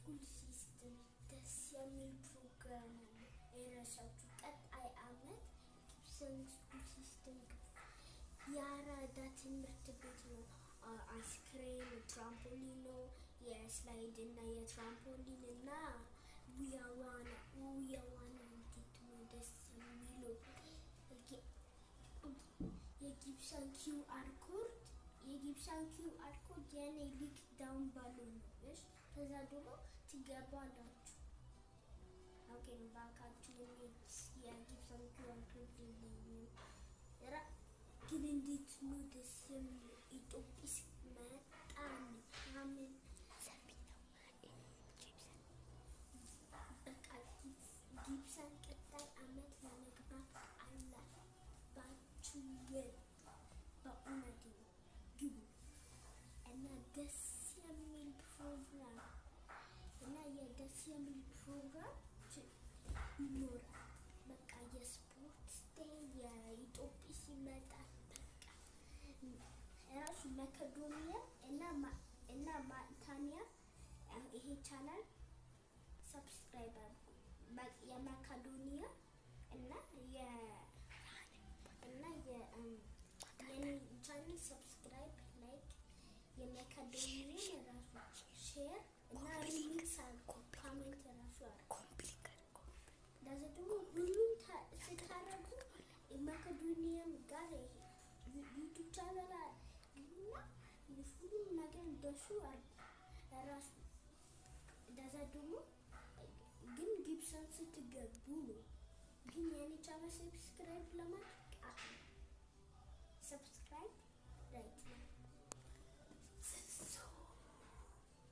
ስኩል ሲስተም ደስ የሚል ፕሮግራም የራሳችሁ ቀጣይ አመት ጊብሰን ስኩል ሲስተም ያራዳ ትምህርት ቤት ነው። አይስክሬም ትራምፖሊን ነው የስላይድ እና የትራምፖሊን እና ውያዋና እንዴት ነው ደስ የሚለው የጊብሰን QR ኮድ የኔ ሊክ ዳውን ባለው ነው እሺ ከዛ ደግሞ ትገባላችሁ ኦኬ ነው ባንካችሁ የጊብሰን QR ኮድ ነው ግን እንዴት ነው ደስ የሚለው ኢትዮጵስ መጣን አሜን ሰብነው ጊብሰን በቃ ጊብሰን ቀጣይ አመት ለመግባት አለባችሁ በእውነት ግቡ እና ደስ የሚል ፕሮግራም እና የደስ የሚል ፕሮግራም ይኖራል በቃ የስፖርት ዴይ የኢትዮጵስ ይመጣል በቃ ራሱ መከዶኒያ እና ማንታኒያ ይሄ ቻናል ሰብስክራይብ አድርጉ የመከዶኒያ እና የኔ ቻናል ሰብስክራይብ ላይክ የመከዶኒያ ራሱ ሼር እና ሊንክ ኮሜንት ራሱ ኮምፕሊት ለዛ ደግሞ ሁሉም ስታረጉ የመከዶኒያም ጋር ዩቲዩብ ቻናል እና ሁሉም ነገር እንደሱ ራሱ ለዛ ደግሞ ግን ጊብሰን ስትገቡ ነው ግን የኔ ቻናል ሰብስክራይብ ለማድረግ